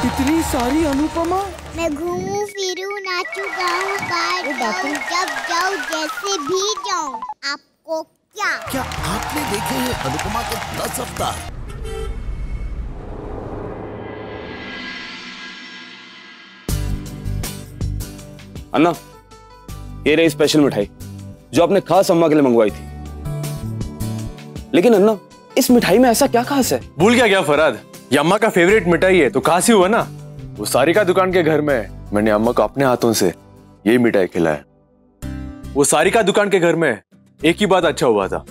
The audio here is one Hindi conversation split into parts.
इतनी सारी अनुपमा। मैं घूमूं फिरूं नाचूं गाऊं बाहर जाऊं जब जाऊं जैसे भी जाऊं, आपको क्या आपने देखे हैं अनुपमा के 10 अवतार? अन्ना, ये रही स्पेशल मिठाई जो आपने खास अम्मा के लिए मंगवाई थी। लेकिन अन्ना, इस मिठाई में ऐसा क्या खास है? भूल गया क्या फराद? ये अम्मा का फेवरेट मिठाई है, तो खास ही हुआ ना। वो सारिका दुकान के घर में मैंने अम्मा को अपने हाथों से ये मिठाई खिलाया। वो सारिका दुकान के घर में एक ही बात अच्छा हुआ था,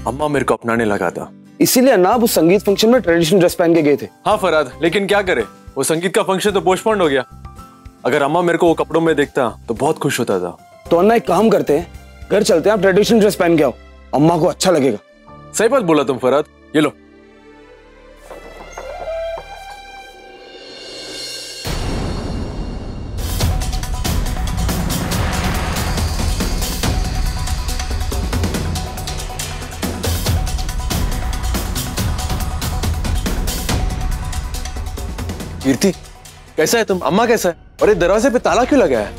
अम्मा मेरे को अपनाने लगा था। इसीलिए अन्ना आप उस संगीत फंक्शन में ट्रेडिशनल ड्रेस पहन के गए थे। हाँ फराद, लेकिन क्या करे, वो संगीत का फंक्शन तो पोस्टपोन्ड हो गया। अगर अम्मा मेरे को वो कपड़ों में देखता तो बहुत खुश होता था। तो अन्ना एक काम करते हैं, घर चलते हैं, आप ट्रेडिशनल ड्रेस पहन के आओ, अम्मा को अच्छा लगेगा। सही बात बोला तुम फराद, ये लो। कीर्ति, कैसा है तुम? अम्मा कैसा है? और ये दरवाजे पे ताला क्यों लगा है?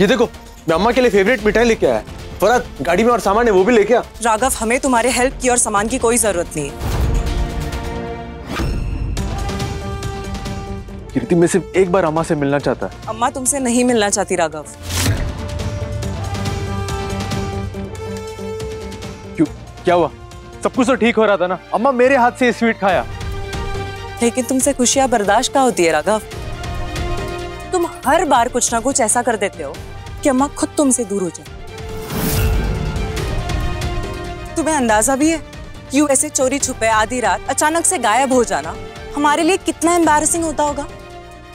ये देखो, मैं अम्मा के लिए फेवरेट मिठाई लेके आया। फराद, गाड़ी में और सामान है वो भी लेके आ। राघव, हमें तुम्हारे हेल्प की और सामान की कोई जरूरत नहीं है। कीर्ति, मैं सिर्फ एक बार अम्मा से मिलना चाहता है। अम्मा तुमसे नहीं मिलना चाहती राघव। क्यों, क्या हुआ? सब कुछ तो ठीक हो रहा था ना? अम्मा मेरे हाथ से ये स्वीट खाया। लेकिन तुमसे खुशियां बर्दाश्त का होती है राघव। तुम हर बार कुछ ना कुछ ऐसा कर देते हो कि अम्मा खुद तुमसे दूर हो जाए। तुम्हें अंदाजा भी है कि ऐसे चोरी छुपे आधी रात अचानक से गायब हो जाना हमारे लिए कितना एम्बैरेसिंग होता होगा।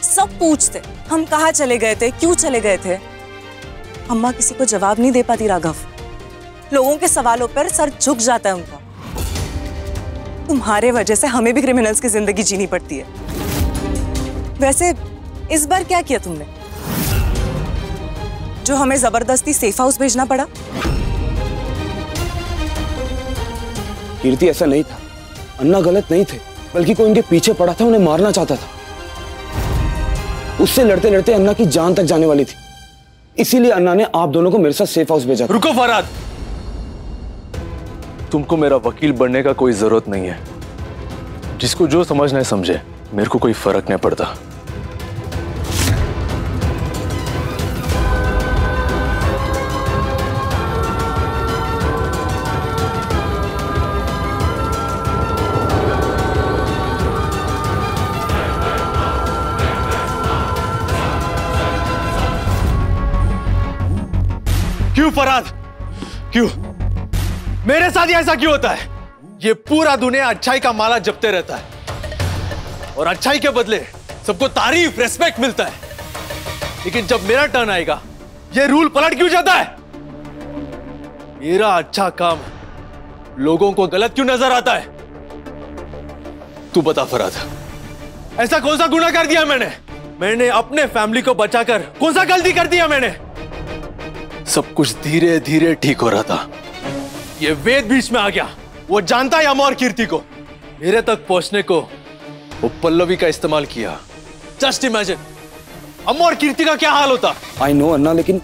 सब पूछते हम कहाँ चले गए थे, क्यों चले गए थे। अम्मा किसी को जवाब नहीं दे पाती राघव। लोगों के सवालों पर सर झुक जाता है उनका। तुम्हारे वजह से हमें भी क्रिमिनल्स की जिंदगी जीनी पड़ती है। वैसे इस बार क्या किया तुमने जो हमें जबरदस्ती सेफ हाउस भेजना पड़ा? कीर्ति, ऐसा नहीं था। अन्ना गलत नहीं थे, बल्कि कोई उनके पीछे पड़ा था, उन्हें मारना चाहता था। उससे लड़ते लड़ते अन्ना की जान तक जाने वाली थी। इसीलिए अन्ना ने आप दोनों को मेरे साथ सेफ हाउस भेजा। रुको फराद, तुमको मेरा वकील बनने का कोई जरूरत नहीं है। जिसको जो समझना है समझे, मेरे को कोई फर्क नहीं पड़ता। क्यों फराद, क्यों मेरे साथ ऐसा क्यों होता है? ये पूरा दुनिया अच्छाई का माला जपते रहता है और अच्छाई के बदले सबको तारीफ, रेस्पेक्ट मिलता है। लेकिन जब मेरा टर्न आएगा, ये रूल पलट क्यों जाता है? मेरा अच्छा काम लोगों को गलत क्यों नजर आता है? तू बता फराद, ऐसा कौन सा गुनाह कर दिया मैंने अपने फैमिली को बचाकर कौन सा गलती कर दिया मैंने? सब कुछ धीरे धीरे ठीक हो रहा था। ये वेद बीच में आ गया। वो जानता है अम्मा और कीर्ति को। मेरे तक पहुंचने को वो पल्लवी का इस्तेमाल किया। जस्ट इमेजिन अम्मा और कीर्ति का क्या हाल होता। आई नो अन्ना, लेकिन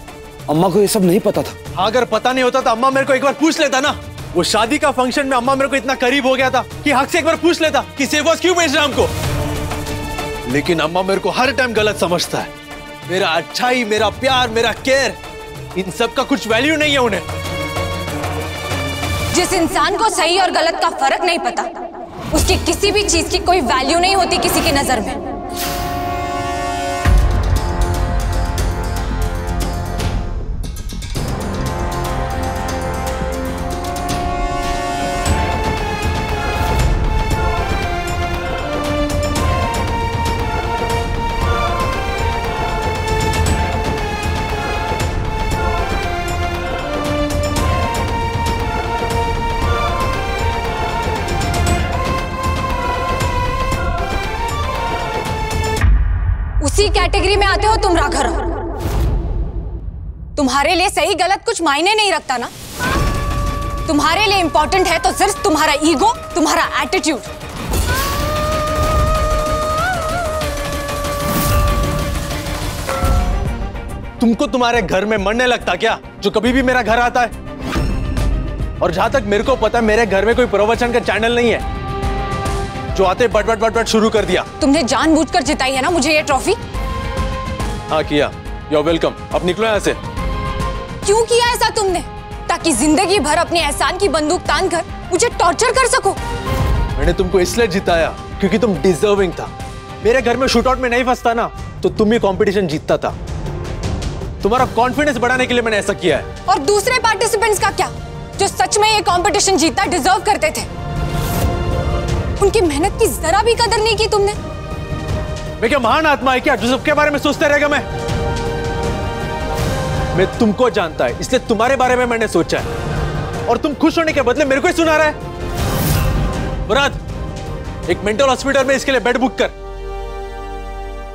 अम्मा को ये सब नहीं पता था। अगर पता नहीं होता तो अम्मा मेरे को एक बार पूछ लेता ना। वो शादी का फंक्शन में अम्मा मेरे को इतना करीब हो गया था कि हक से एक बार पूछ लेता कि सेफ हाउस क्यों भेज रहा हमको। लेकिन अम्मा मेरे को हर टाइम गलत समझता है। मेरा अच्छाई, मेरा प्यार, मेरा केयर, इन सब का कुछ वैल्यू नहीं है उन्हें। जिस इंसान को सही और गलत का फर्क नहीं पता, उसकी किसी भी चीज की कोई वैल्यू नहीं होती किसी की नजर में। उसी कैटेगरी में आते हो तुम राघव। तुम्हारे लिए सही गलत कुछ मायने नहीं रखता ना। तुम्हारे लिए इंपॉर्टेंट है तो सिर्फ तुम्हारा ईगो, तुम्हारा एटीट्यूड। तुमको तुम्हारे घर में मरने लगता क्या, जो कभी भी मेरा घर आता है? और जहां तक मेरे को पता है, मेरे घर में कोई प्रवचन का चैनल नहीं है जो आते बट बट बट बट शुरू कर दिया। तुमने जानबूझकर जिताई है ना मुझे ये ट्रॉफी? हाँ किया। You are welcome. अब निकलो यहाँ से। क्यों किया ऐसा तुमने? ताकि जिंदगी भर अपने एहसान की बंदूक तान कर मुझे टॉर्चर कर सको। मैंने तुमको इसलिए जिताया क्योंकि तुम डिजर्विंग था। मेरे घर में शूटआउट में नहीं फंसता ना तो तुम ही कंपटीशन जीतता था। तुम्हारा कॉन्फिडेंस बढ़ाने के लिए मैंने ऐसा किया है। और दूसरे पार्टिसिपेंट्स का क्या, जो सच में ये कंपटीशन जीतना डिजर्व करते थे? उनकी मेहनत की जरा भी कदर नहीं की तुमने। मैं क्या महान आत्मा है क्या जो सबके बारे में सोचते रहेगा? मैं तुमको जानता है, इसलिए तुम्हारे बारे में मैंने सोचा है। और तुम खुश होने के बदले मेरे को ही सुना रहा है। मुराद, एक मेंटल हॉस्पिटल में इसके लिए बेड बुक कर।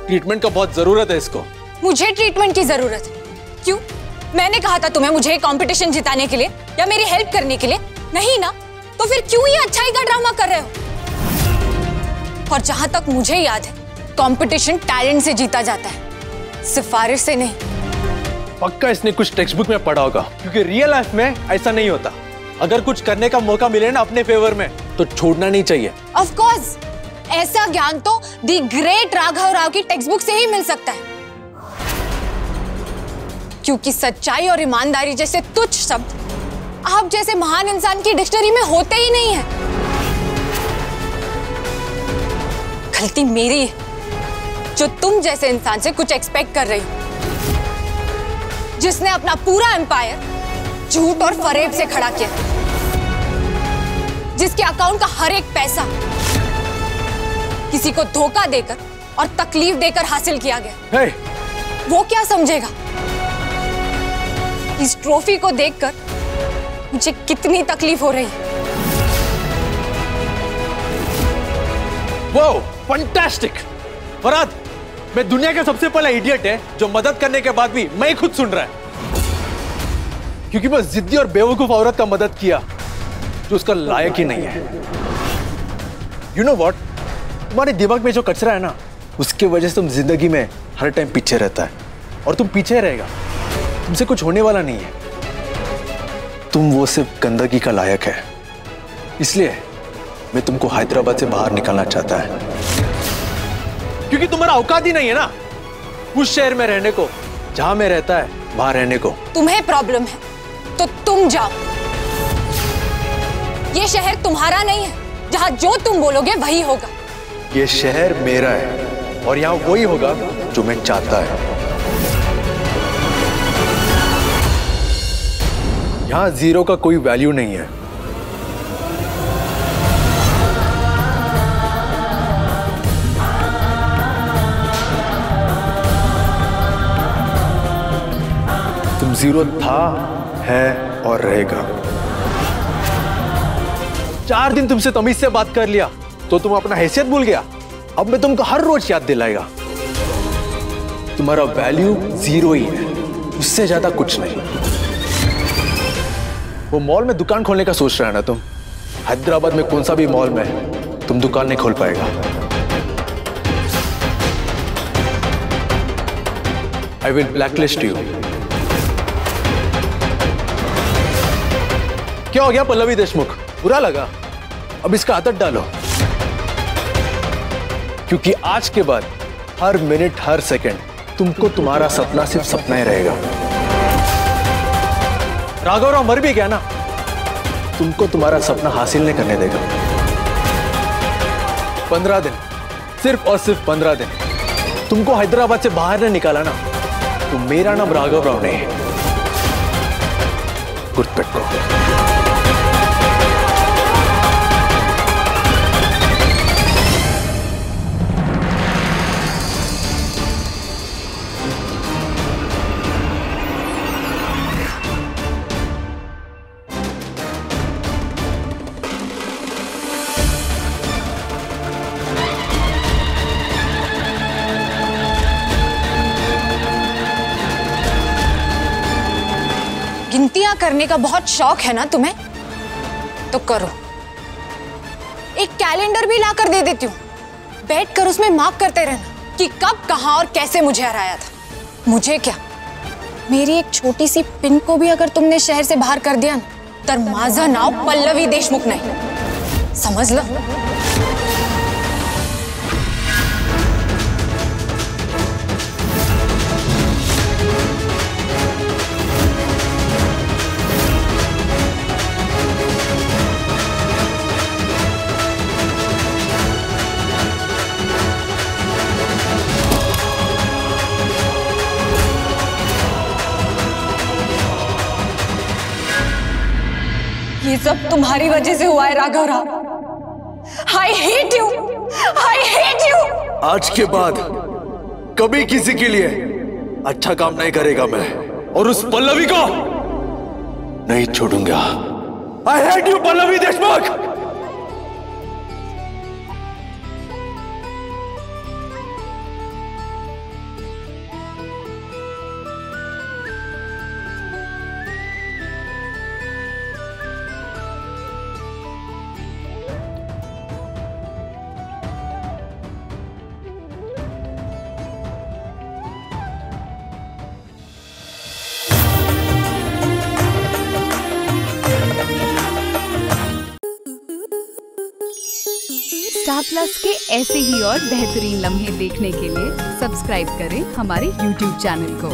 ट्रीटमेंट का बहुत जरूरत है इसको। मुझे ट्रीटमेंट की जरूरत है? क्यों? मैंने कहा था तुम्हें मुझे कंपटीशन जिताने के लिए या मेरी हेल्प करने के लिए? नहीं ना, तो फिर क्यों ये अच्छाई का ड्रामा कर रहे हो? और जहां तक मुझे याद है, कंपटीशन टैलेंट से जीता जाता है, सिफारिश से नहीं। पक्का इसने कुछ टेक्स्ट बुक में पढ़ा होगा, क्योंकि रियल लाइफ में ऐसा नहीं होता। अगर कुछ करने का मौका मिले ना अपने फेवर में तो छोड़ना नहीं चाहिए। ऑफ कोर्स, ऐसा ज्ञान तो दी ग्रेट राघव राव की टेक्स्ट बुक से ही मिल सकता है, क्योंकि सच्चाई और ईमानदारी जैसे तुच्छ शब्द आप जैसे महान इंसान की डिक्शनरी में होते ही नहीं है। गलती मेरी है जो तुम जैसे इंसान से कुछ एक्सपेक्ट कर रही हो, जिसने अपना पूरा एम्पायर झूठ और फरेब से खड़ा किया, जिसके अकाउंट का हर एक पैसा किसी को धोखा देकर और तकलीफ देकर हासिल किया गया। hey! वो क्या समझेगा? इस ट्रॉफी को देखकर मुझे कितनी तकलीफ हो रही है। Wow, fantastic! फरहाद, मैं दुनिया का सबसे पहला इडियट है जो मदद करने के बाद भी मैं खुद सुन रहा है, क्योंकि मैं जिद्दी और बेवकूफ औरत का मदद किया जो उसका लायक ही नहीं है। यू नो व्हाट, तुम्हारे दिमाग में जो कचरा है ना, उसके वजह से तुम जिंदगी में हर टाइम पीछे रहता है, और तुम पीछे रहेगा, तुमसे कुछ होने वाला नहीं है। तुम वो सिर्फ गंदगी का लायक है, इसलिए मैं तुमको हैदराबाद से बाहर निकालना चाहता है, क्योंकि तुम्हारा औकात ही नहीं है ना उस शहर में रहने को जहां मैं रहता है, वहां रहने को। तुम्हें प्रॉब्लम है तो तुम जाओ। ये शहर तुम्हारा नहीं है, जहां जो तुम बोलोगे वही होगा। ये शहर मेरा है और यहां वही होगा जो मैं चाहता है। यहां जीरो का कोई वैल्यू नहीं है। तुम जीरो था, है और रहेगा। 4 दिन तुमसे तमीज से बात कर लिया तो तुम अपना हैसियत भूल गया। अब मैं तुमको हर रोज याद दिलाएगा, तुम्हारा वैल्यू जीरो ही है, उससे ज्यादा कुछ नहीं। वो मॉल में दुकान खोलने का सोच रहा है ना तुम? हैदराबाद में कौन सा भी मॉल में तुम दुकान नहीं खोल पाएगा। I will blacklist you. क्या हो गया पल्लवी देशमुख, बुरा लगा? अब इसका आदत डालो, क्योंकि आज के बाद हर मिनट हर सेकंड तुमको तुम्हारा सपना सिर्फ सपना ही रहेगा। राघव राव मर भी गया ना, तुमको तुम्हारा सपना हासिल नहीं करने देगा। 15 दिन, सिर्फ और सिर्फ 15 दिन तुमको हैदराबाद से बाहर नहीं निकाला ना, तो मेरा नाम राघव राव नहीं है। गुर्तपेट्टो। गिनतियां करने का बहुत शौक है ना तुम्हें, तो करो। एक कैलेंडर भी लाकर दे देती हूँ, बैठकर उसमें मार्क करते रहना कि कब, कहां और कैसे मुझे हराया था। मुझे क्या, मेरी एक छोटी सी पिन को भी अगर तुमने शहर से बाहर कर दिया ना, तर माझं नाव पल्लवी देशमुख नहीं, समजलं? ये सब तुम्हारी वजह से हुआ है Raghav Rao. I hate you! I hate you! आज के बाद कभी किसी के लिए अच्छा काम नहीं करेगा मैं, और उस पल्लवी को नहीं छोड़ूंगा। I hate you, Pallavi Deshmukh! Star plus के ऐसे ही और बेहतरीन लम्हे देखने के लिए सब्सक्राइब करें हमारे YouTube चैनल को।